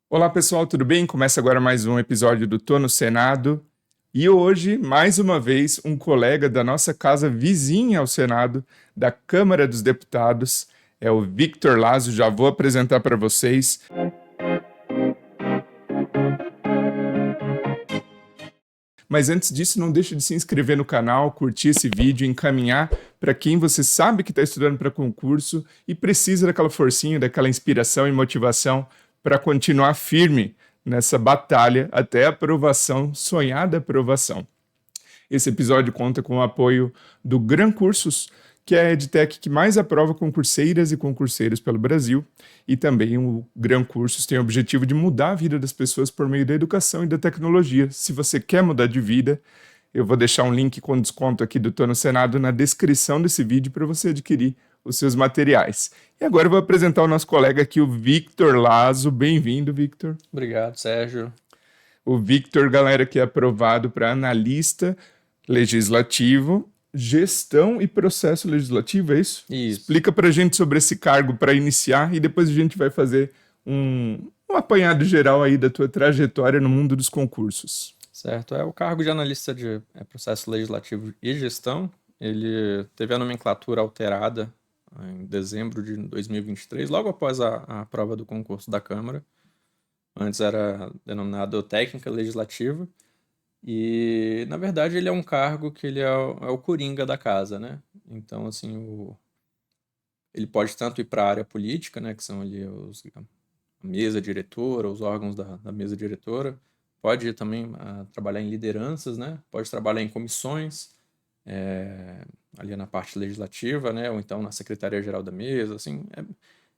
Olá pessoal, tudo bem? Começa agora mais um episódio do Tô no Senado. E hoje, mais uma vez, um colega da nossa casa vizinha ao Senado, da Câmara dos Deputados, é o Victor Lazo. Já vou apresentar para vocês. Mas antes disso, não deixe de se inscrever no canal, curtir esse vídeo, encaminhar para quem você sabe que está estudando para concurso e precisa daquela forcinha, daquela inspiração e motivação para continuar firme nessa batalha até a aprovação, sonhada aprovação. Esse episódio conta com o apoio do Gran Cursos, que é a EdTech que mais aprova concurseiras e concurseiros pelo Brasil, e também o Gran Cursos tem o objetivo de mudar a vida das pessoas por meio da educação e da tecnologia. Se você quer mudar de vida, eu vou deixar um link com desconto aqui do Tô no Senado na descrição desse vídeo para você adquirir os seus materiais. E agora eu vou apresentar o nosso colega aqui, o Victor Lazo. Bem-vindo, Victor. Obrigado, Sérgio. O Victor, galera, que é aprovado para analista legislativo, gestão e processo legislativo, é isso? Isso. Explica para a gente sobre esse cargo para iniciar e depois a gente vai fazer um apanhado geral aí da tua trajetória no mundo dos concursos. Certo. O cargo de analista de processo legislativo e gestão, ele teve a nomenclatura alterada em dezembro de 2023, logo após a prova do concurso da Câmara. Antes era denominado técnica legislativa. E, na verdade, ele é um cargo que ele é o coringa da casa, né? Então, assim, ele pode tanto ir para a área política, né, que são ali a mesa diretora, os órgãos da mesa diretora, pode ir também trabalhar em lideranças, né? Pode trabalhar em comissões, ali na parte legislativa, né? Ou então na Secretaria-Geral da Mesa, assim.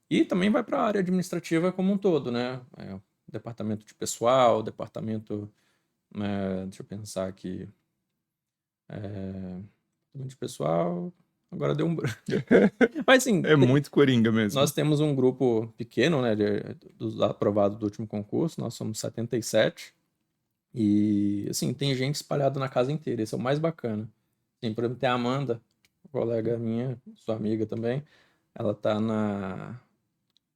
E também vai para a área administrativa como um todo, né? Departamento de pessoal, departamento... deixa eu pensar aqui. Departamento de pessoal... Agora deu um branco. Mas, assim, É muito coringa mesmo. nós temos um grupo pequeno, né, dos aprovados do último concurso, nós somos 77. E, assim, tem gente espalhada na casa inteira, esse é o mais bacana. Assim, por exemplo, tem a Amanda, colega minha, sua amiga também, ela tá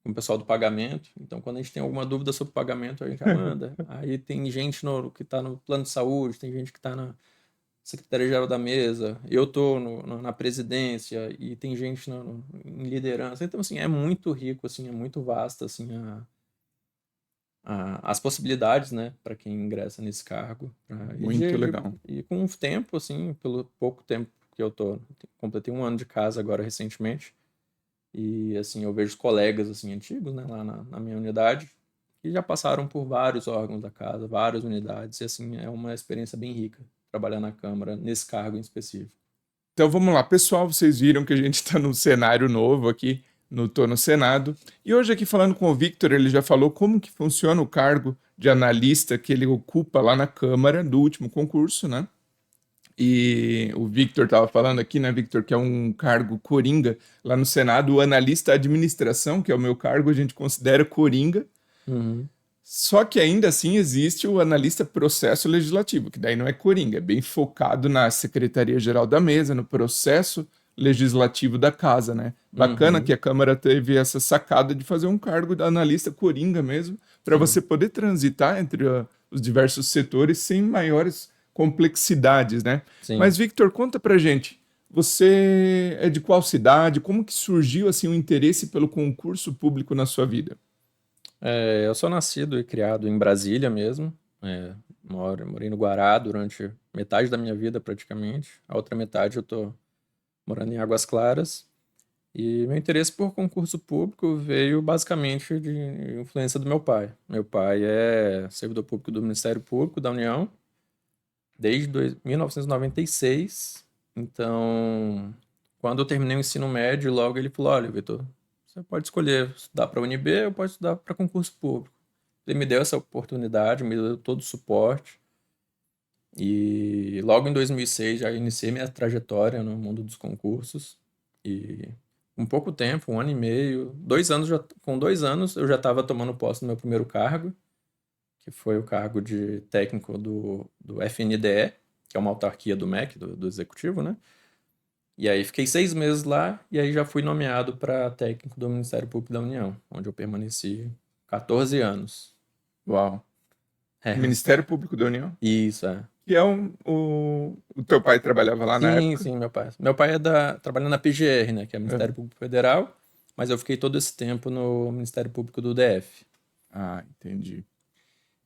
com o pessoal do pagamento, então quando a gente tem alguma dúvida sobre o pagamento, a gente manda. Aí tem gente que tá no plano de saúde, tem gente que tá na Secretaria-Geral da Mesa, eu tô na presidência e tem gente em liderança. Então, assim, é muito rico, assim, é muito vasta, assim, as possibilidades, né, para quem ingressa nesse cargo. Muito legal. E com o tempo, assim, pelo pouco tempo que eu completei 1 ano de casa agora recentemente, e, assim, eu vejo os colegas, assim, antigos, né, lá na minha unidade, que já passaram por vários órgãos da casa, várias unidades, e, assim, é uma experiência bem rica trabalhar na Câmara nesse cargo em específico. Então vamos lá, pessoal, vocês viram que a gente está num cenário novo aqui no Tô no Senado. E hoje aqui falando com o Victor, ele já falou como que funciona o cargo de analista que ele ocupa lá na Câmara do último concurso, né? E o Victor estava falando aqui, né, Victor, que é um cargo coringa lá no Senado, o analista administração, que é o meu cargo, a gente considera coringa. Uhum. Só que ainda assim existe o analista processo legislativo, que daí não é coringa, é bem focado na Secretaria-Geral da Mesa, no processo legislativo da casa, né? Bacana Uhum. que a Câmara teve essa sacada de fazer um cargo de analista coringa mesmo, para você poder transitar entre os diversos setores sem maiores complexidades, né? Sim. Mas, Victor, conta pra gente, você é de qual cidade? Como que surgiu assim o interesse pelo concurso público na sua vida? Eu sou nascido e criado em Brasília mesmo. Morei no Guará durante metade da minha vida, praticamente. A outra metade eu tô morando em Águas Claras. E meu interesse por concurso público veio basicamente de influência do meu pai. Meu pai é servidor público do Ministério Público da União desde 1996. Então, quando eu terminei o ensino médio, logo ele falou: Olha, Vitor, você pode escolher estudar para a UNB ou pode estudar para concurso público. Ele me deu essa oportunidade, me deu todo o suporte. E logo em 2006 já iniciei minha trajetória no mundo dos concursos. E com pouco tempo, 1 ano e meio, 2 anos, com 2 anos eu já estava tomando posse do meu primeiro cargo, que foi o cargo de técnico do FNDE, que é uma autarquia do MEC, do Executivo, né? E aí fiquei 6 meses lá e aí já fui nomeado para técnico do Ministério Público da União, onde eu permaneci 14 anos. Uau. É, Ministério Público da União? isso, é. Que é o teu pai trabalhava lá na Sim, época? sim, meu pai. Meu pai trabalha na PGR, né, que é o Ministério Aham. Público Federal, mas eu fiquei todo esse tempo no Ministério Público do DF. Ah, entendi.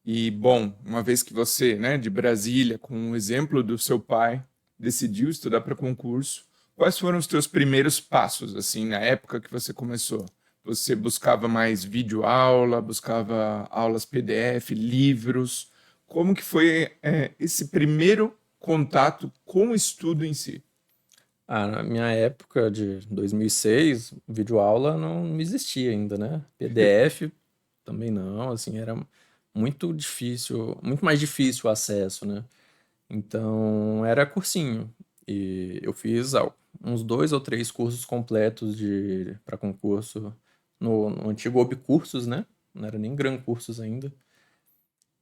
E, bom, uma vez que você, né, de Brasília, com o exemplo do seu pai, decidiu estudar para concurso, quais foram os teus primeiros passos, assim, na época que você começou? Você buscava mais videoaula, buscava aulas PDF, livros? Como que foi, esse primeiro contato com o estudo em si? Ah, na minha época de 2006, videoaula não existia ainda, né? PDF também não, assim, era muito difícil, muito mais difícil o acesso, né? Então, era cursinho. E eu fiz uns 2 ou 3 cursos completos para concurso no antigo Obcursos, né? Não era nem Gran Cursos ainda.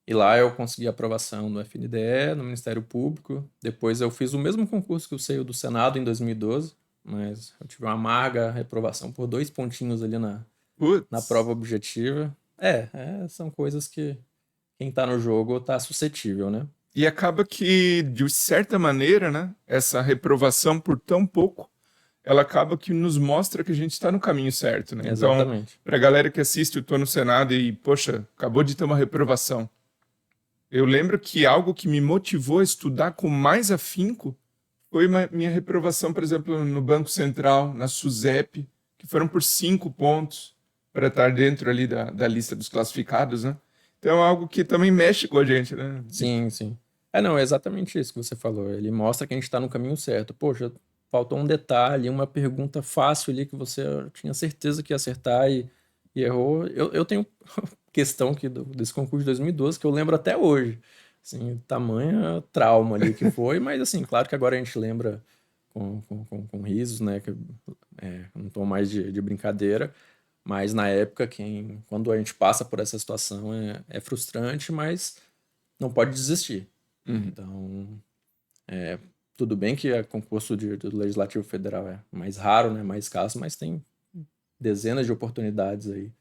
E lá eu consegui aprovação no FNDE, no Ministério Público. Depois eu fiz o mesmo concurso que eu saí do Senado em 2012, mas eu tive uma amarga reprovação por 2 pontinhos ali na Putz. prova objetiva. São coisas que quem tá no jogo tá suscetível, né? E acaba que, de certa maneira, né, essa reprovação por tão pouco, ela acaba que nos mostra que a gente está no caminho certo, né? Então, Exatamente. para a galera que assiste o Tô no Senado e, poxa, acabou de ter uma reprovação. Eu lembro que algo que me motivou a estudar com mais afinco foi minha reprovação, por exemplo, no Banco Central, na SUSEP, que foram por 5 pontos para estar dentro ali da lista dos classificados, né? Então é algo que também mexe com a gente, né? Sim, sim. Não, é exatamente isso que você falou. Ele mostra que a gente está no caminho certo. Poxa, faltou um detalhe, uma pergunta fácil ali que você tinha certeza que ia acertar e errou. Eu tenho questão desse concurso de 2012 que eu lembro até hoje. Assim, tamanha trauma ali que foi, mas assim, claro que agora a gente lembra com risos, né? Que, um tom mais de brincadeira. Mas na época, quando a gente passa por essa situação, é frustrante, mas não pode desistir. Uhum. Então, tudo bem que o concurso do Legislativo Federal é mais raro, né, mais escasso, mas tem dezenas de oportunidades aí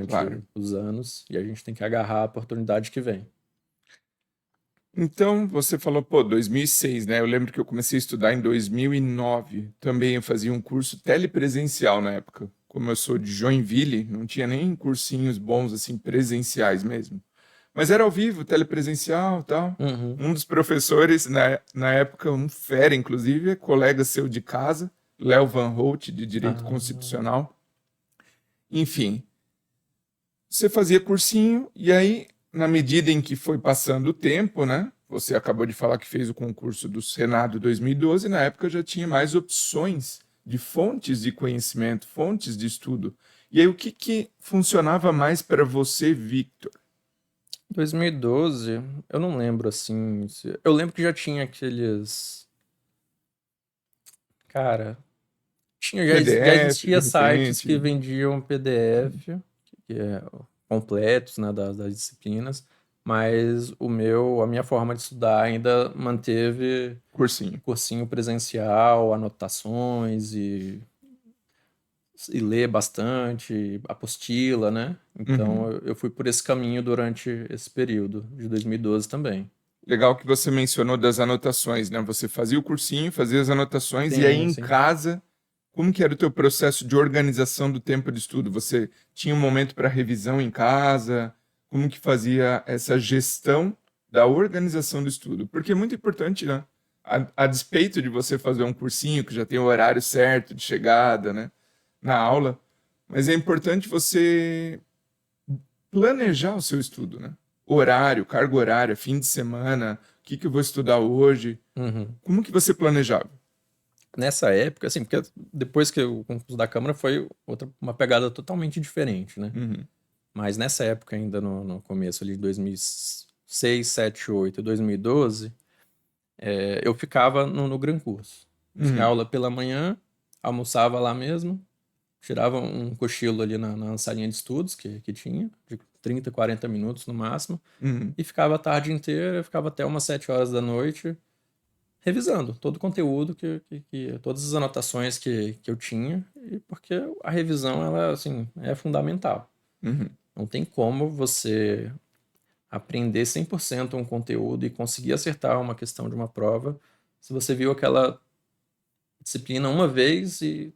Claro. durante os anos e a gente tem que agarrar a oportunidade que vem. Então, você falou, pô, 2006, né? Eu lembro que eu comecei a estudar em 2009. Também eu fazia um curso telepresencial na época. Como eu sou de Joinville, não tinha nem cursinhos bons, assim, presenciais mesmo. Mas era ao vivo, telepresencial e tal. Uhum. Um dos professores, na época, um fera, inclusive, é colega seu de casa, Léo Van Holt, de Direito Ah, Constitucional. Enfim, você fazia cursinho e aí, na medida em que foi passando o tempo, né? Você acabou de falar que fez o concurso do Senado 2012, na época já tinha mais opções de fontes de conhecimento, fontes de estudo. E aí, o que que funcionava mais para você, Victor? 2012, eu não lembro assim. Eu lembro que já tinha aqueles. Cara, já PDF, de existia sites que repente. vendiam PDF, que é completos, né, das disciplinas, mas a minha forma de estudar ainda manteve Cursinho. cursinho presencial, anotações e ler bastante, apostila, né? Então Uhum. eu fui por esse caminho durante esse período de 2012 também. Legal que você mencionou das anotações, né? Você fazia o cursinho, fazia as anotações, e aí Sim, em sim. casa, como que era o teu processo de organização do tempo de estudo? Você tinha um momento para revisão em casa? Como que fazia essa gestão da organização do estudo? Porque é muito importante, né? A despeito de você fazer um cursinho que já tem o horário certo de chegada, né? Na aula, mas é importante você planejar o seu estudo, né? Horário, carga horária, fim de semana, o que que eu vou estudar hoje? Uhum. Como que você planejava? Nessa época, assim, porque depois que o concurso da Câmara foi uma pegada totalmente diferente, né? Uhum, Mas nessa época, ainda no começo ali de 2006, 7, 8, 2012, eu ficava no Gran Curso. Tinha uhum, aula pela manhã, almoçava lá mesmo, tirava um cochilo ali na salinha de estudos que tinha, de 30, 40 minutos no máximo, uhum, e ficava a tarde inteira, ficava até umas 7 horas da noite, revisando todo o conteúdo, todas as anotações que eu tinha, e porque a revisão, ela, assim, é fundamental. uhum. Não tem como você aprender 100% um conteúdo e conseguir acertar uma questão de uma prova se você viu aquela disciplina uma vez e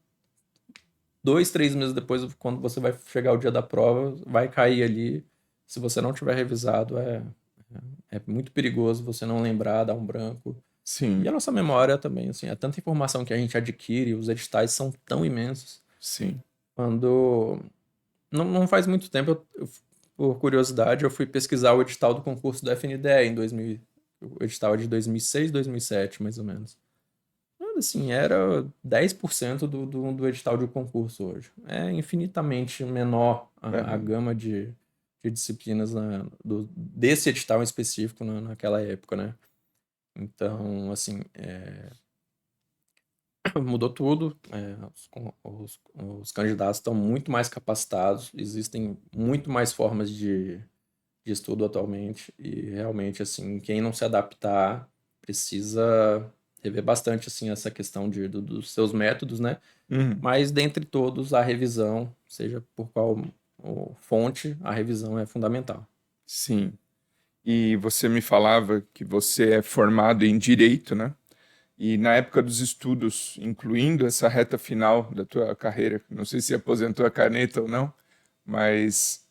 2, 3 meses depois, quando você vai chegar o dia da prova, vai cair ali. Se você não tiver revisado, é muito perigoso você não lembrar, dar um branco. E Sim, a nossa memória também, assim, é tanta informação que a gente adquire, os editais são tão imensos. sim. Quando não faz muito tempo, por curiosidade, eu fui pesquisar o edital do concurso do FNDE em 2000, o edital é de 2006, 2007, mais ou menos. Assim, era 10% do edital de um concurso hoje. É infinitamente menor a Aham. gama de disciplinas desse edital em específico naquela época, né? Então, assim, mudou tudo. Os candidatos estão muito mais capacitados, existem muito mais formas de estudo atualmente e realmente, assim, quem não se adaptar precisa rever bastante, assim, essa questão dos seus métodos, né? Uhum. Mas dentre todos, a revisão, seja por qual fonte, a revisão é fundamental. Sim. E você me falava que você é formado em direito, né? E na época dos estudos, incluindo essa reta final da tua carreira, não sei se aposentou a caneta ou não, mas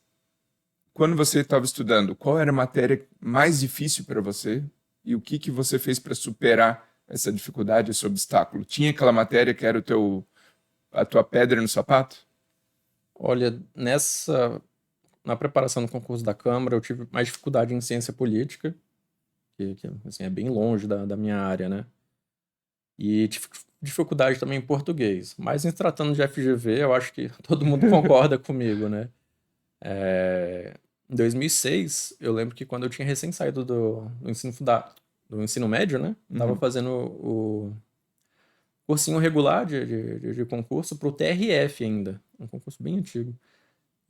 quando você estava estudando, qual era a matéria mais difícil para você e o que que você fez para superar essa dificuldade, esse obstáculo? Tinha aquela matéria que era a tua pedra no sapato? Olha, na preparação do concurso da Câmara, eu tive mais dificuldade em ciência política, que assim, é bem longe da minha área, né? E tive dificuldade também em português. Mas em se tratando de FGV, eu acho que todo mundo concorda comigo, né? Em 2006, eu lembro que quando eu tinha recém saído do ensino médio, né? Tava Uhum. fazendo o cursinho regular de concurso pro TRF ainda. Um concurso bem antigo.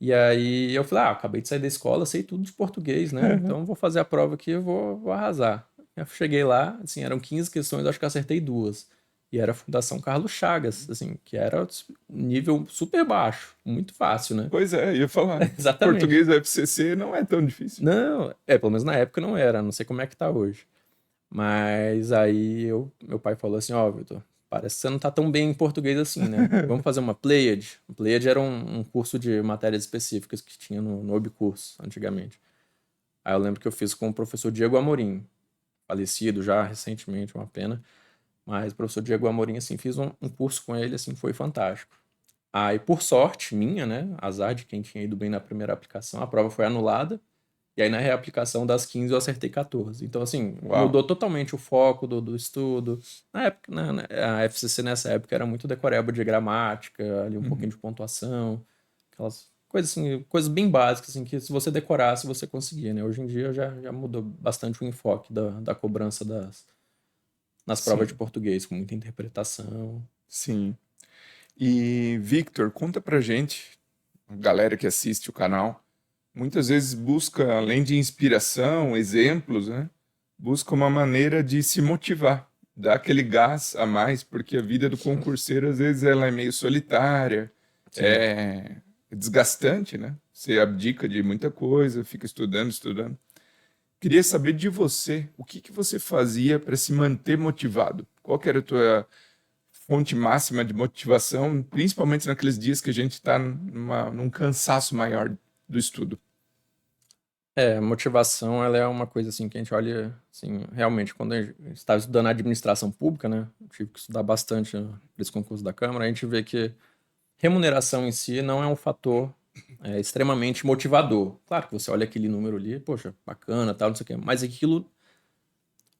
E aí eu falei, acabei de sair da escola, sei tudo de português, né? Então vou fazer a prova aqui, eu vou arrasar. Eu cheguei lá, assim, eram 15 questões, acho que eu acertei duas. E era a Fundação Carlos Chagas, assim, que era um nível super baixo, muito fácil, né? Pois é, ia falar. Exatamente. Português FCC não é tão difícil. Não, pelo menos na época não era, não sei como é que tá hoje. Mas aí meu pai falou assim, ó, Vitor, parece que você não tá tão bem em português assim, né? Vamos fazer uma Pleiad? O Pleiad era um curso de matérias específicas que tinha no Obcurso, antigamente. Aí eu lembro que eu fiz com o professor Diego Amorim, falecido já recentemente, uma pena. Mas o professor Diego Amorim, assim, fiz um curso com ele, assim, foi fantástico. Aí, por sorte minha, né, azar de quem tinha ido bem na primeira aplicação, a prova foi anulada. E aí, na reaplicação das 15, eu acertei 14. Então, assim, Uau. mudou totalmente o foco do estudo. Na época, a FCC nessa época era muito decoreba de gramática, ali um pouquinho Uhum. de pontuação, aquelas coisas assim, coisas bem básicas, assim, que se você decorasse, você conseguia, né? Hoje em dia já mudou bastante o enfoque da cobrança nas provas de Sim, português, com muita interpretação. sim. E Victor, conta pra gente, a galera que assiste o canal, muitas vezes busca, além de inspiração, exemplos, né? Busca uma maneira de se motivar, dar aquele gás a mais, porque a vida do concurseiro, às vezes, ela é meio solitária, Sim. é desgastante, né? Você abdica de muita coisa, fica estudando, estudando. Queria saber de você, o que que você fazia para se manter motivado? Qual que era a tua fonte máxima de motivação, principalmente naqueles dias que a gente está num cansaço maior do estudo? Motivação, ela é uma coisa assim que a gente olha, assim, realmente, quando a gente estava estudando administração pública, né, eu tive que estudar bastante para esse concurso da Câmara, a gente vê que remuneração em si não é um fator extremamente motivador. Claro que você olha aquele número ali, poxa, bacana, tal, não sei o quê, mas aquilo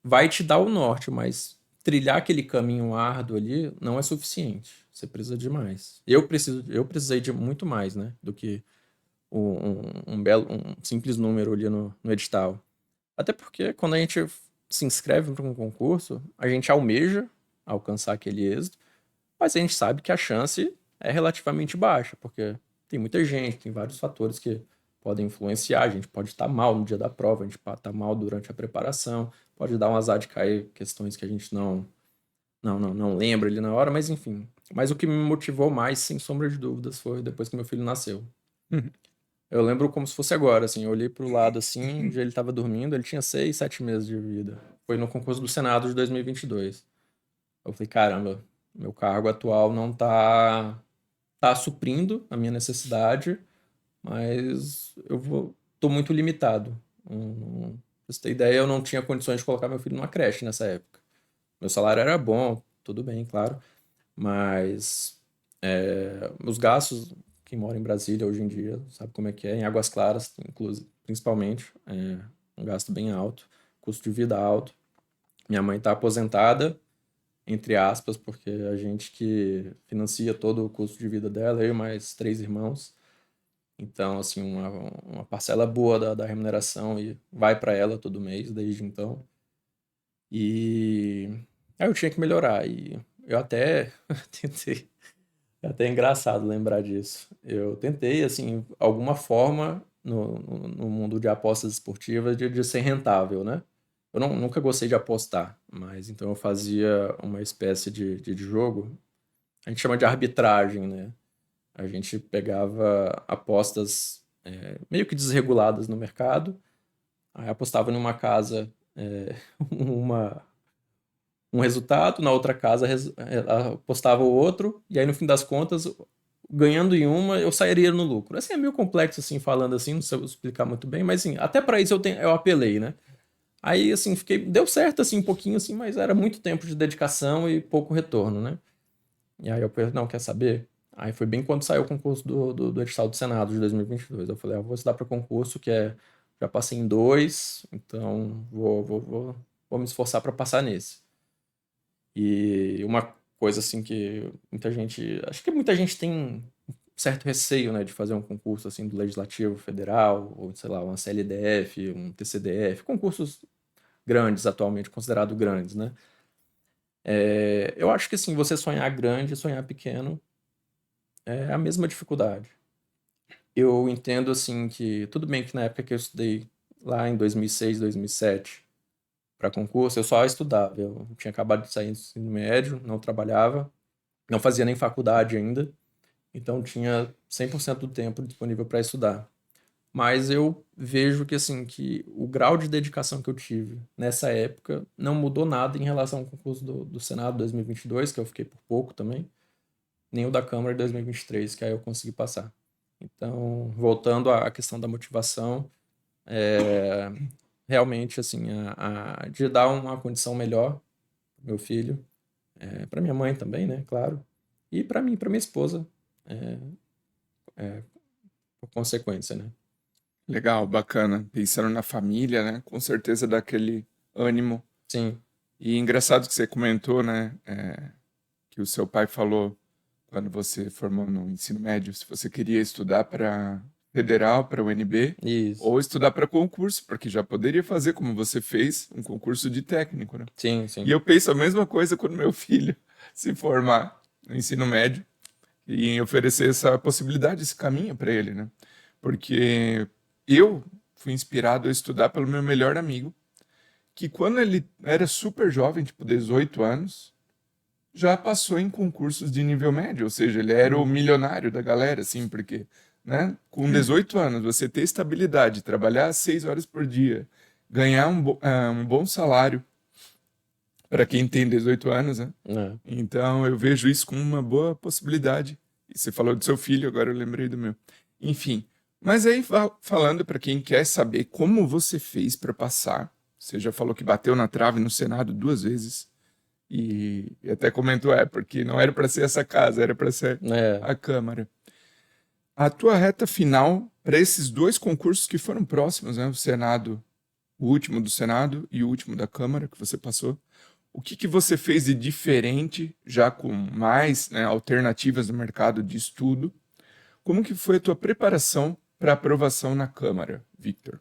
vai te dar o norte, mas trilhar aquele caminho árduo ali não é suficiente. Você precisa de mais. Eu precisei de muito mais, né, do que um simples número ali no edital. Até porque quando a gente se inscreve para um concurso, a gente almeja alcançar aquele êxito, mas a gente sabe que a chance é relativamente baixa, porque tem muita gente, tem vários fatores que podem influenciar. A gente pode estar mal no dia da prova, a gente pode estar mal durante a preparação, pode dar um azar de cair questões que a gente não lembra ali na hora, mas enfim. Mas o que me motivou mais, sem sombra de dúvidas, foi depois que meu filho nasceu. Eu lembro como se fosse agora, assim, eu olhei pro lado, assim, onde ele tava dormindo, ele tinha 6, 7 meses de vida. Foi no concurso do Senado de 2022. Eu falei, caramba, meu cargo atual não tá suprindo a minha necessidade, mas tô muito limitado. Pra você ter ideia, eu não tinha condições de colocar meu filho numa creche nessa época. Meu salário era bom, tudo bem, claro, mas os gastos, quem mora em Brasília hoje em dia, sabe como é que é, em Águas Claras, inclusive, principalmente, é um gasto bem alto, custo de vida alto. Minha mãe está aposentada, entre aspas, porque a gente que financia todo o custo de vida dela, eu e mais 3 irmãos. Então, assim, uma parcela boa da remuneração e vai para ela todo mês, desde então. E aí eu tinha que melhorar. E eu até tentei. É até engraçado lembrar disso. Eu tentei, assim, alguma forma no mundo de apostas esportivas de ser rentável, né? Eu nunca gostei de apostar, mas então eu fazia uma espécie de jogo, a gente chama de arbitragem, né? A gente pegava apostas meio que desreguladas no mercado, aí apostava numa casa uma, um resultado, na outra casa apostava o outro, e aí no fim das contas, ganhando em uma, eu sairia no lucro. Assim, é meio complexo, assim, falando assim, não sei explicar muito bem, mas assim, até para isso eu apelei, né? Aí, assim, deu certo, assim, um pouquinho, assim, mas era muito tempo de dedicação e pouco retorno, né? E aí eu pensei, não, quer saber? Aí foi bem quando saiu o concurso do edital do Senado de 2022. Eu falei, vou estudar para concurso, já passei em dois, então vou me esforçar para passar nesse. E uma coisa assim que muita gente, acho que muita gente tem um certo receio, né, de fazer um concurso assim do Legislativo Federal, ou sei lá, uma CLDF, um TCDF, concursos grandes atualmente, considerados grandes, né? Eu acho que assim, você sonhar grande e sonhar pequeno é a mesma dificuldade. Eu entendo assim que tudo bem que na época que eu estudei lá em 2006, 2007 para concurso, eu só estudava. Eu tinha acabado de sair do ensino médio, não trabalhava, não fazia nem faculdade ainda, então tinha 100% do tempo disponível para estudar. Mas eu vejo que assim que o grau de dedicação que eu tive nessa época não mudou nada em relação ao concurso do Senado 2022, que eu fiquei por pouco também, nem o da Câmara de 2023, que aí eu consegui passar. Então, voltando à questão da motivação, é, realmente assim de dar uma condição melhor pro meu filho, para minha mãe também, né, claro, e para mim, para minha esposa, é, por consequência, né? Legal, bacana. Pensando na família, né? Com certeza dá aquele ânimo. Sim, E engraçado que você comentou, né? Que o seu pai falou quando você formou no ensino médio, se você queria estudar para federal, para o UNB, isso. ou estudar para concurso, porque já poderia fazer como você fez, um concurso de técnico, né? Sim, E sim. eu penso a mesma coisa quando meu filho se formar no ensino médio e em oferecer essa possibilidade, esse caminho para ele, né? Porque eu fui inspirado a estudar pelo meu melhor amigo, que quando ele era super jovem, tipo 18 anos, já passou em concursos de nível médio, ou seja, ele era o milionário da galera, assim, porque, né, com 18 anos, você ter estabilidade, trabalhar 6 horas por dia, ganhar um bom salário, para quem tem 18 anos, né? É. Então eu vejo isso como uma boa possibilidade. E você falou do seu filho, agora eu lembrei do meu. Enfim, mas aí falando para quem quer saber como você fez para passar, você já falou que bateu na trave no Senado 2 vezes e até comentou, porque não era para ser essa casa, era para ser É. a Câmara. A tua reta final para esses dois concursos que foram próximos, né? O Senado, o último do Senado e o último da Câmara que você passou. O que que você fez de diferente, já com mais, né, alternativas no mercado de estudo? Como que foi a tua preparação para aprovação na Câmara, Victor?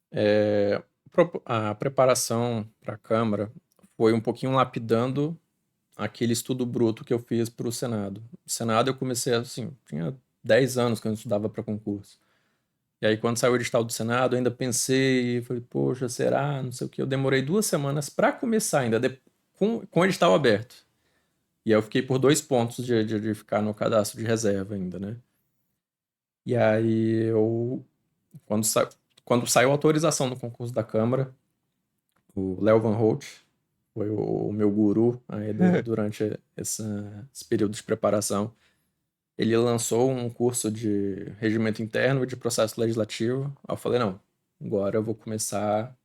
É, a preparação para a Câmara foi um pouquinho lapidando aquele estudo bruto que eu fiz para o Senado. O Senado eu comecei assim, tinha 10 anos que eu estudava para concurso. E aí, quando saiu o edital do Senado, eu ainda pensei, falei, poxa, será? Não sei o quê. Eu demorei 2 semanas para começar ainda, com o edital aberto. E aí eu fiquei por 2 pontos de ficar no cadastro de reserva ainda, né? E aí quando, sa... quando saiu a autorização do concurso da Câmara, o Léo Van Holt foi o meu guru aí durante esse período de preparação. Ele lançou um curso de regimento interno e de processo legislativo. Aí eu falei, não, agora eu vou começar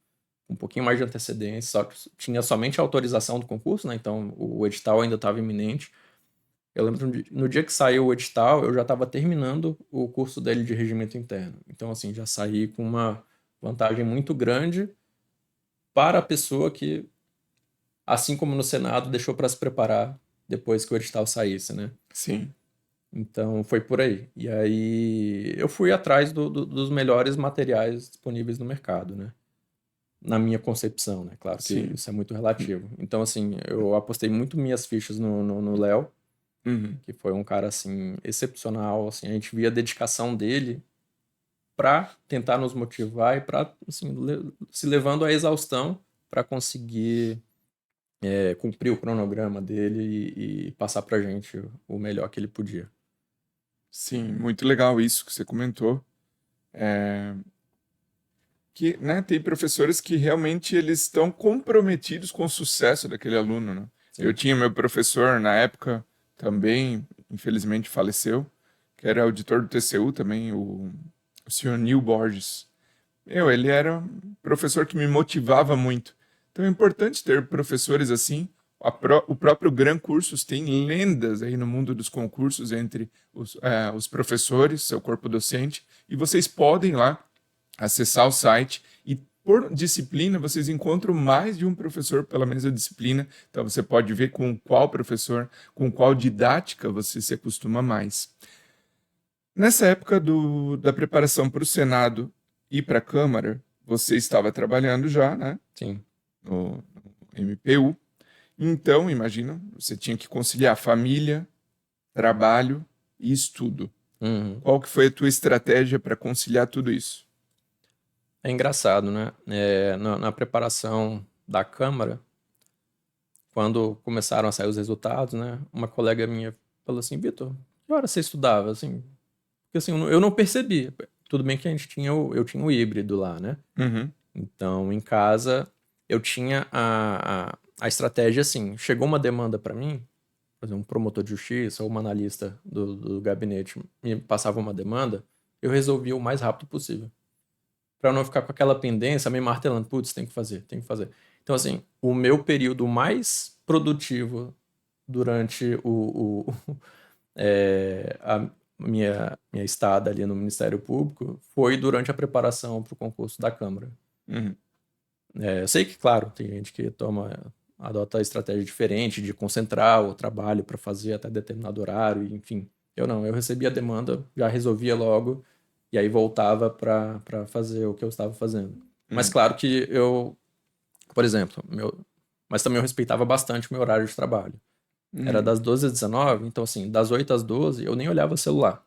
com um pouquinho mais de antecedência. Tinha somente a autorização do concurso, né? Então o edital ainda estava iminente. Eu lembro no dia que saiu o edital, eu já estava terminando o curso dele de regimento interno. Então, assim, já saí com uma vantagem muito grande para a pessoa que, assim como no Senado, deixou para se preparar depois que o edital saísse, né? Sim, Então, foi por aí. E aí, eu fui atrás dos melhores materiais disponíveis no mercado, né? Na minha concepção, né? Claro que sim. isso é muito relativo. Então, assim, eu apostei muito minhas fichas no Léo, Uhum. que foi um cara, assim, excepcional. Assim, a gente via a dedicação dele para tentar nos motivar e para, assim, se levando à exaustão para conseguir cumprir o cronograma dele e passar para gente o melhor que ele podia. Sim, muito legal isso que você comentou. É, que, né, tem professores que realmente eles estão comprometidos com o sucesso daquele aluno, né? Eu Sim. tinha meu professor na época também, infelizmente faleceu, que era auditor do TCU também, o senhor Nil Borges. Ele era um professor que me motivava muito. Então é importante ter professores assim. O próprio Gran Cursos tem lendas aí no mundo dos concursos entre os professores, seu corpo docente, e vocês podem lá acessar o site e por disciplina vocês encontram mais de um professor pela mesma disciplina. Então você pode ver com qual professor, com qual didática você se acostuma mais. Nessa época da preparação para o Senado e para a Câmara, você estava trabalhando já, né, Sim. no MPU. Então, imagina, você tinha que conciliar família, trabalho e estudo. Uhum. Qual que foi a tua estratégia para conciliar tudo isso? É engraçado, né? Na preparação da Câmara, quando começaram a sair os resultados, né? Uma colega minha falou assim, Vitor, que hora você estudava? Assim, porque assim, eu não percebi. Tudo bem que a gente eu tinha o híbrido lá, né? Uhum. Então, em casa, eu tinha a estratégia assim: chegou uma demanda para mim, por exemplo, um promotor de justiça ou uma analista do gabinete me passava uma demanda, eu resolvia o mais rápido possível. Para não ficar com aquela pendência, me martelando, putz, tem que fazer, tem que fazer. Então, assim, o meu período mais produtivo durante a minha estada ali no Ministério Público foi durante a preparação para o concurso da Câmara. Uhum. Eu sei que, claro, tem gente que adota estratégia diferente de concentrar o trabalho para fazer até determinado horário, enfim. Eu não, eu recebia a demanda, já resolvia logo e aí voltava para fazer o que eu estava fazendo. Mas Uhum. claro que por exemplo, mas também eu respeitava bastante o meu horário de trabalho. Era Uhum. das 12 às 19, então assim, das 8 às 12 eu nem olhava o celular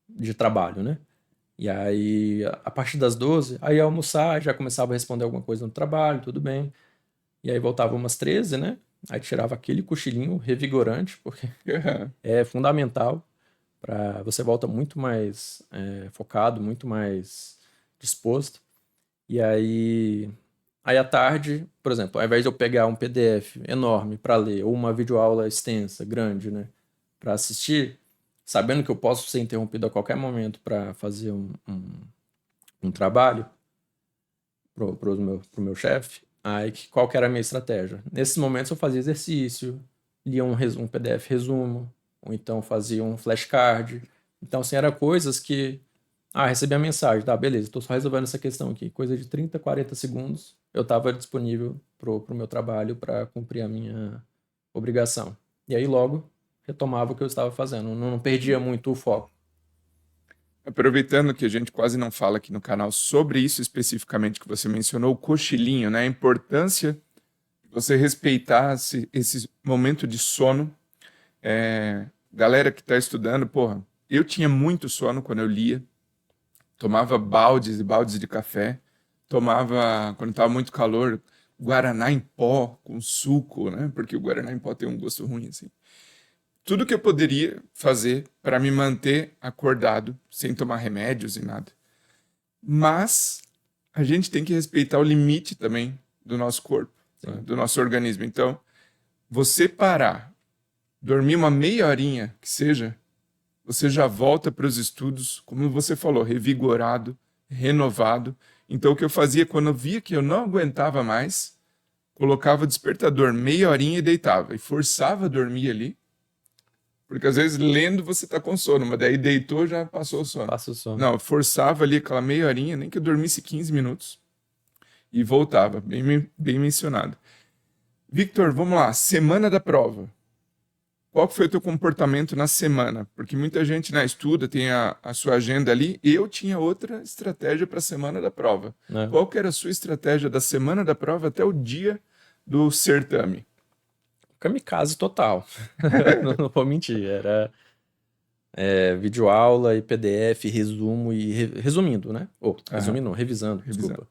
de trabalho, né? E aí, a partir das 12, aí ia almoçar, já começava a responder alguma coisa no trabalho, tudo bem. E aí voltava umas 13, né? Aí tirava aquele cochilinho revigorante, porque Uhum. é fundamental para você volta muito mais focado, muito mais disposto. E aí à tarde, por exemplo, ao invés de eu pegar um PDF enorme para ler ou uma videoaula extensa, grande, né, para assistir, sabendo que eu posso ser interrompido a qualquer momento para fazer um trabalho pro meu chefe, aí qual que era a minha estratégia? Nesses momentos eu fazia exercício, lia um PDF resumo, ou então fazia um flashcard. Então, assim, era coisas que, recebi a mensagem, tá, beleza, estou só resolvendo essa questão aqui, coisa de 30, 40 segundos, eu estava disponível pro meu trabalho para cumprir a minha obrigação. E aí logo retomava o que eu estava fazendo, não perdia muito o foco. Aproveitando que a gente quase não fala aqui no canal sobre isso especificamente que você mencionou, o cochilinho, né? A importância de você respeitar esse momento de sono. Galera que está estudando, porra, eu tinha muito sono quando eu lia, tomava baldes e baldes de café, tomava, quando estava muito calor, guaraná em pó com suco, né? Porque o guaraná em pó tem um gosto ruim, assim. tudo que eu poderia fazer para me manter acordado, sem tomar remédios e nada. Mas a gente tem que respeitar o limite também do nosso corpo, né, do nosso organismo. Então, você parar, dormir uma meia horinha que seja, você já volta para os estudos, como você falou, revigorado, renovado. Então, o que eu fazia quando eu via que eu não aguentava mais, colocava o despertador meia horinha e deitava. E forçava a dormir ali, porque às vezes lendo você tá com sono, mas daí deitou já passou o sono. Passa o sono. Não, eu forçava ali aquela meia horinha, nem que eu dormisse 15 minutos, e voltava, bem mencionado. Victor, vamos lá, semana da prova. Qual que foi o teu comportamento na semana? Porque muita gente, né, estuda, tem a sua agenda ali. Eu tinha outra estratégia para a semana da prova. Né? Qual que era a sua estratégia da semana da prova até o dia do certame? Kamikaze total. Não vou mentir. Era videoaula e PDF, resumo e... Resumindo, né? Resumindo não, revisando, desculpa.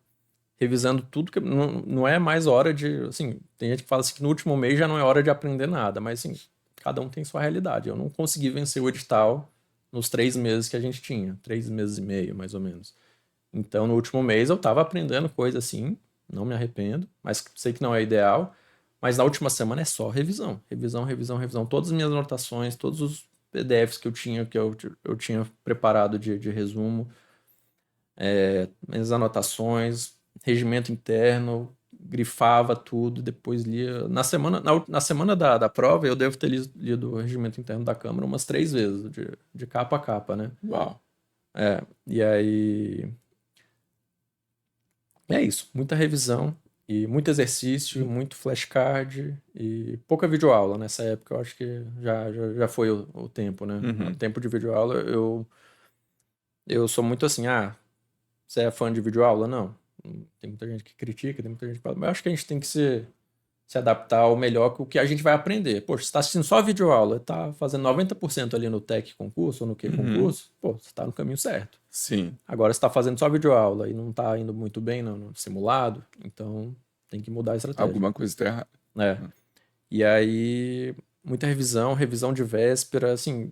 Revisando tudo que... Não é mais hora de... Assim, tem gente que fala assim que no último mês já não é hora de aprender nada, mas assim, cada um tem sua realidade. Eu não consegui vencer o edital nos 3 meses que a gente tinha. 3 meses e meio, mais ou menos. Então, no último mês eu tava aprendendo coisa assim, não me arrependo, mas sei que não é ideal. Mas na última semana é só revisão. Revisão, revisão, revisão. Todas as minhas anotações, todos os PDFs que eu tinha preparado de resumo, minhas anotações, regimento interno, grifava tudo, depois lia. Na semana da prova, eu devo ter lido o regimento interno da Câmara umas 3 vezes, de capa a capa, né? Uau. E aí. É isso, muita revisão e muito exercício, muito flashcard e pouca videoaula. Nessa época eu acho que já foi o tempo, né? O tempo de videoaula, eu sou muito assim, você é fã de videoaula? Não. Tem muita gente que critica, tem muita gente que fala, mas eu acho que a gente tem que se adaptar ao melhor com o que a gente vai aprender. Poxa, você está assistindo só videoaula, está fazendo 90% ali no Tech concurso ou no Q concurso, pô, você está no caminho certo. Sim. Agora você está fazendo só videoaula e não está indo muito bem no simulado, então tem que mudar a estratégia. Alguma coisa está errada. E aí, muita revisão de véspera, assim,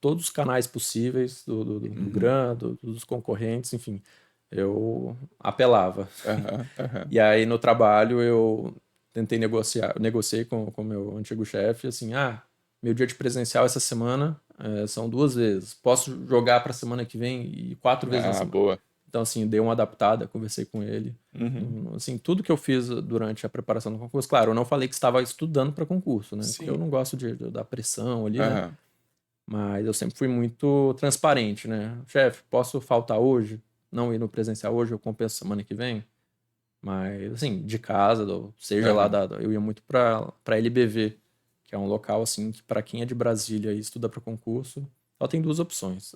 todos os canais possíveis, do GRAM, dos concorrentes, enfim, eu apelava. E aí, no trabalho, eu tentei negociei com o meu antigo chefe, assim, meu dia de presencial essa semana são 2 vezes. Posso jogar para a semana que vem e 4 vezes na semana. Boa. Então, assim, dei uma adaptada, conversei com ele. Assim, tudo que eu fiz durante a preparação do concurso, claro, eu não falei que estava estudando para concurso, né? Sim. Porque eu não gosto da pressão ali, né? Mas eu sempre fui muito transparente, né? Chefe, posso faltar hoje? Não ir no presencial hoje, eu compenso semana que vem? Mas, assim, de casa, seja lá, eu ia muito para LBV, que é um local, assim, que para quem é de Brasília e estuda para concurso, só tem 2 opções.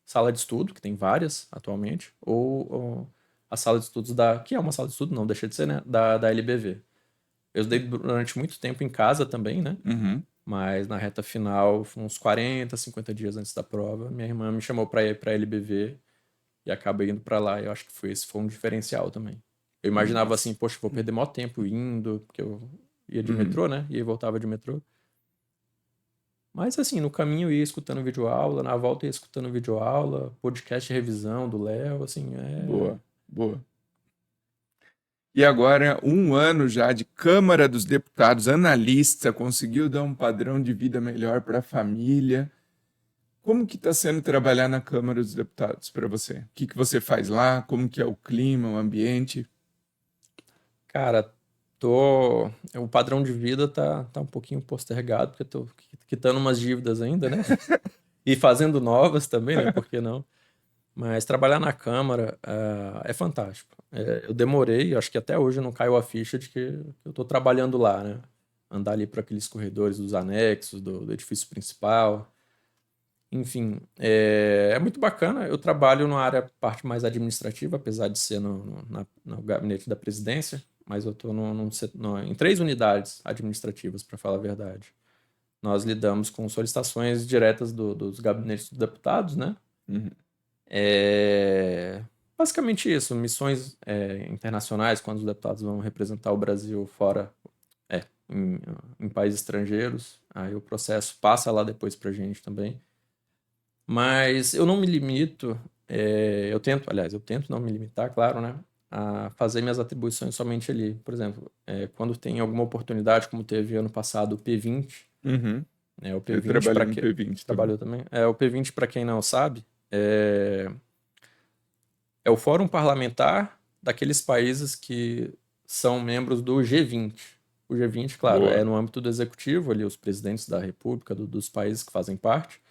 Sala de estudo, que tem várias atualmente, ou a sala de estudos que é uma sala de estudo, não deixa de ser, né? Da LBV. Eu estudei durante muito tempo em casa também, né? Mas na reta final, uns 40, 50 dias antes da prova, minha irmã me chamou para ir para LBV e acabei indo para lá. Eu acho que esse foi um diferencial também. Eu imaginava assim, poxa, vou perder maior tempo indo, porque eu ia de metrô, né? E voltava de metrô. Mas assim, no caminho eu ia escutando videoaula, na volta eu ia escutando videoaula, podcast de revisão do Léo, assim, Boa. E agora, 1 ano já de Câmara dos Deputados, analista, conseguiu dar um padrão de vida melhor para a família. Como que está sendo trabalhar na Câmara dos Deputados para você? O que você faz lá? Como que é o clima, o ambiente? Cara, o padrão de vida tá um pouquinho postergado, porque eu tô quitando umas dívidas ainda, né? E fazendo novas também, né? Por que não? Mas trabalhar na Câmara é fantástico. Eu demorei, acho que até hoje não caiu a ficha de que eu tô trabalhando lá, né? Andar ali para aqueles corredores dos anexos, do edifício principal. Enfim, é muito bacana. Eu trabalho na parte mais administrativa, apesar de ser no gabinete da presidência, mas eu estou em 3 unidades administrativas, para falar a verdade. Nós lidamos com solicitações diretas dos gabinetes dos deputados, né? Basicamente isso, missões internacionais, quando os deputados vão representar o Brasil fora, em países estrangeiros. Aí o processo passa lá depois pra gente também. Mas eu não me limito, eu tento não me limitar, claro, né, a fazer minhas atribuições somente ali. Por exemplo, quando tem alguma oportunidade, como teve ano passado o P20, Uhum. né, o Eu P20 trabalhei para no quem P20 também. trabalhou também, o P20 para quem não sabe, é o Fórum Parlamentar daqueles países que são membros do G20. O G20, claro, é Boa. no âmbito do executivo, ali os presidentes da República, dos países que fazem parte.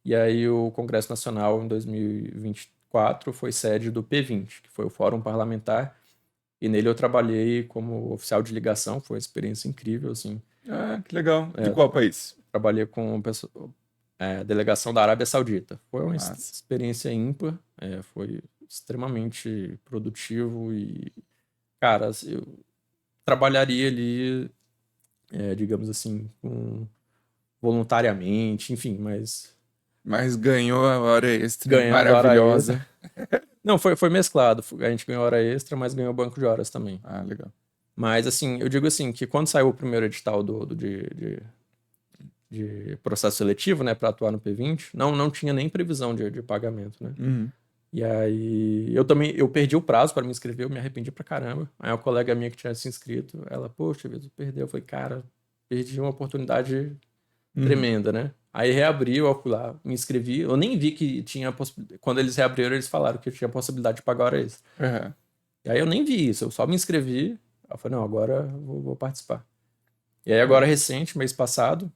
E aí o Congresso Nacional, em 2024, foi sede do P20, que foi o Fórum Parlamentar, e nele eu trabalhei como oficial de ligação, foi uma experiência incrível, assim. Ah, que legal. De qual país? Trabalhei com a delegação da Arábia Saudita. Foi uma Massa. experiência ímpar, foi extremamente produtivo e, cara, assim, eu trabalharia ali, digamos assim, voluntariamente, enfim, mas Mas ganhou a hora extra ganhando hora extra. maravilhosa. Não, foi mesclado. A gente ganhou hora extra, mas ganhou banco de horas também. Ah, legal. Mas, assim, eu digo assim, que quando saiu o primeiro edital de processo seletivo, né, para atuar no P20, não tinha nem previsão de pagamento, né? Uhum. E aí, eu perdi o prazo para me inscrever, eu me arrependi pra caramba. Aí uma colega minha que tinha se inscrito, ela, poxa, Vitor, perdeu. Eu falei, cara, perdi uma oportunidade Uhum. tremenda, né? Aí reabriu, eu fui lá, me inscrevi. Eu nem vi que tinha possibilidade. Quando eles reabriram, eles falaram que eu tinha possibilidade de pagar hora extra. Uhum. E aí eu nem vi isso, eu só me inscrevi. Aí eu falei, não, agora eu vou participar. E aí agora recente, mês passado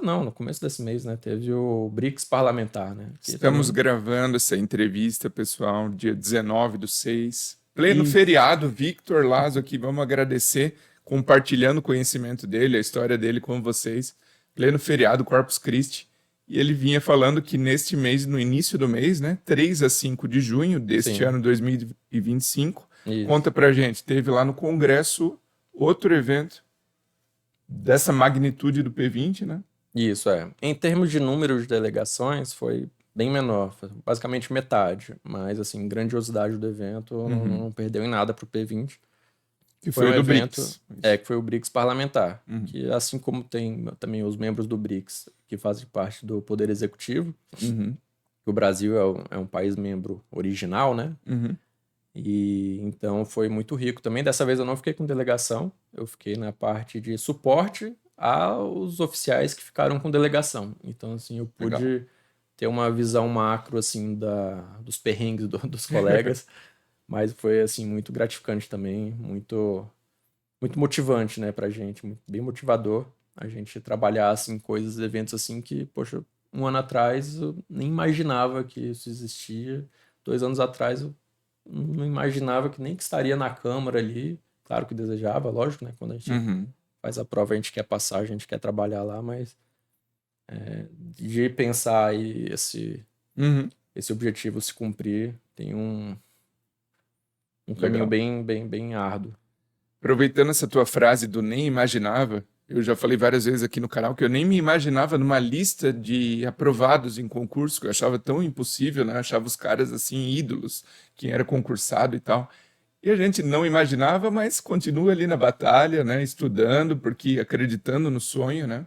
não, no começo desse mês, né, teve o BRICS parlamentar, né? Que Estamos também. gravando essa entrevista, pessoal, dia 19/6. Pleno E feriado, Victor Lazo aqui, vamos agradecer, compartilhando o conhecimento dele, a história dele com vocês. Pleno feriado, Corpus Christi. E ele vinha falando que neste mês, no início do mês, né, 3 a 5 de junho deste sim, ano 2025, isso. conta pra gente, teve lá no Congresso outro evento dessa magnitude do P20, né? Isso é. Em termos de número de delegações, foi bem menor, foi basicamente metade. Mas, assim, grandiosidade do evento Uhum. não perdeu em nada pro P20. Que Foi foi um o do evento, BRICS. Isso. que foi o BRICS parlamentar, Uhum. que assim como tem também os membros do BRICS que fazem parte do Poder Executivo, Uhum. que o Brasil é um país membro original, né? Uhum. E então foi muito rico também. Dessa vez eu não fiquei com delegação, eu fiquei na parte de suporte aos oficiais que ficaram com delegação. Então, assim, eu Legal. pude ter uma visão macro, assim, dos perrengues dos colegas, mas foi, assim, muito gratificante também, muito motivante, né, pra gente, bem motivador a gente trabalhar, assim, coisas, eventos, assim, que, poxa, um ano atrás eu nem imaginava que isso existia, 2 anos atrás eu não imaginava que nem que estaria na Câmara ali, claro que desejava, lógico, né, quando a gente Uhum. faz a prova, a gente quer passar, a gente quer trabalhar lá, mas de pensar aí Uhum. esse objetivo se cumprir, tem um caminho Legal. bem árduo. Aproveitando essa tua frase do nem imaginava, eu já falei várias vezes aqui no canal que eu nem me imaginava numa lista de aprovados em concurso, que eu achava tão impossível, né? Eu achava os caras assim ídolos, quem era concursado e tal. E a gente não imaginava, mas continua ali na batalha, né? Estudando, porque acreditando no sonho, né?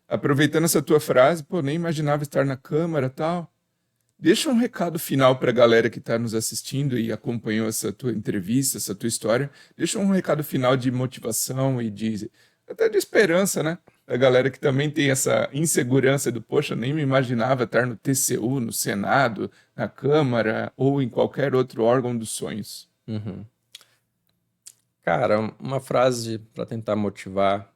Aproveitando essa tua frase, pô, nem imaginava estar na Câmara e tal. Deixa um recado final para a galera que está nos assistindo e acompanhou essa tua entrevista, essa tua história. Deixa um recado final de motivação e de até de esperança, né? A galera que também tem essa insegurança do, poxa, nem me imaginava estar no TCU, no Senado, na Câmara ou em qualquer outro órgão dos sonhos. Uhum. Cara, uma frase para tentar motivar,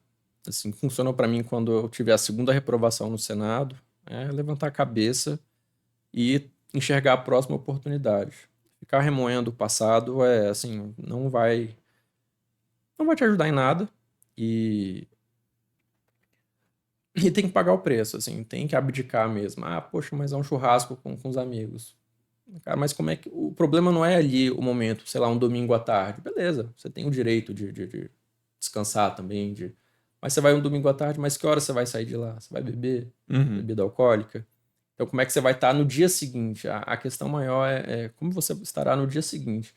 assim, funcionou para mim quando eu tive a segunda reprovação no Senado, é levantar a cabeça e enxergar a próxima oportunidade. Ficar remoendo o passado assim, não vai te ajudar em nada e tem que pagar o preço, assim, tem que abdicar mesmo. Ah, poxa, mas é um churrasco com os amigos. Cara, mas como é que. O problema não é ali o momento, sei lá, um domingo à tarde. Beleza, você tem o direito de descansar também. Mas você vai um domingo à tarde, mas que hora você vai sair de lá? Você vai beber Uhum, bebida alcoólica? Então, como é que você vai estar no dia seguinte? A questão maior é como você estará no dia seguinte.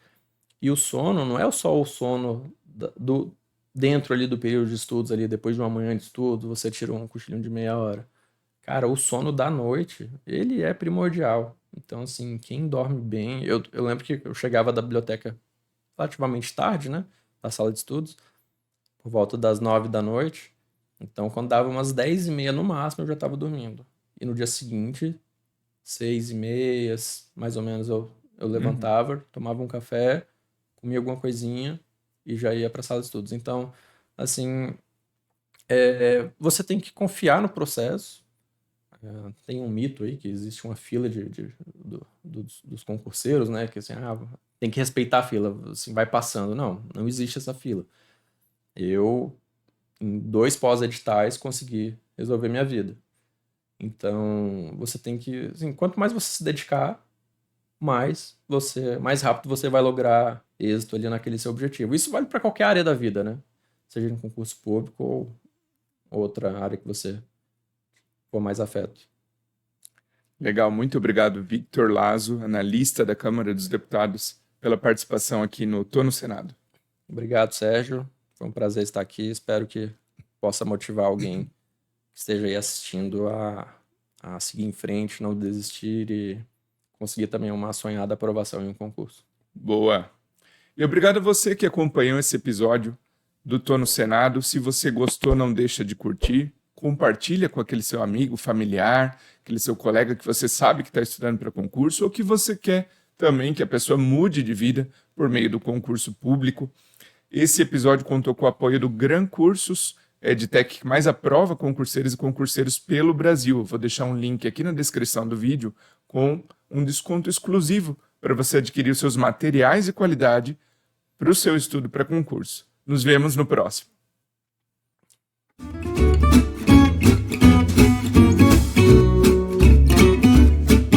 E o sono não é só o sono dentro ali do período de estudos, ali depois de uma manhã de estudo, você tira um cochilinho de meia hora. Cara, o sono da noite, ele é primordial. Então, assim, quem dorme bem. Eu lembro que eu chegava da biblioteca relativamente tarde, né? Da sala de estudos, por volta das 9 da noite. Então, quando dava umas 10h30 no máximo, eu já estava dormindo. E no dia seguinte, 6h30, mais ou menos, eu Uhum. levantava, tomava um café, comia alguma coisinha e já ia para a sala de estudos. Então, assim, você tem que confiar no processo. Tem um mito aí que existe uma fila dos concurseiros, né? Que assim, tem que respeitar a fila, assim, vai passando. Não, não existe essa fila. Eu, em 2 pós-editais, consegui resolver minha vida. Então, você tem que, assim, quanto mais você se dedicar, mais rápido você vai lograr êxito ali naquele seu objetivo. Isso vale para qualquer área da vida, né? Seja em concurso público ou outra área que você for mais afeto. Legal, muito obrigado, Victor Lazo, analista da Câmara dos Deputados, pela participação aqui no Tô no Senado. Obrigado, Sérgio. Foi um prazer estar aqui. Espero que possa motivar alguém que esteja aí assistindo a seguir em frente, não desistir e conseguir também uma sonhada aprovação em um concurso. Boa. E obrigado a você que acompanhou esse episódio do Tô no Senado. Se você gostou, não deixa de curtir. Compartilha com aquele seu amigo, familiar, aquele seu colega que você sabe que está estudando para concurso ou que você quer também que a pessoa mude de vida por meio do concurso público. Esse episódio contou com o apoio do Gran Cursos, EdTech que mais aprova concurseiros e concurseiros pelo Brasil. Eu vou deixar um link aqui na descrição do vídeo com um desconto exclusivo para você adquirir os seus materiais e qualidade para o seu estudo para concurso. Nos vemos no próximo.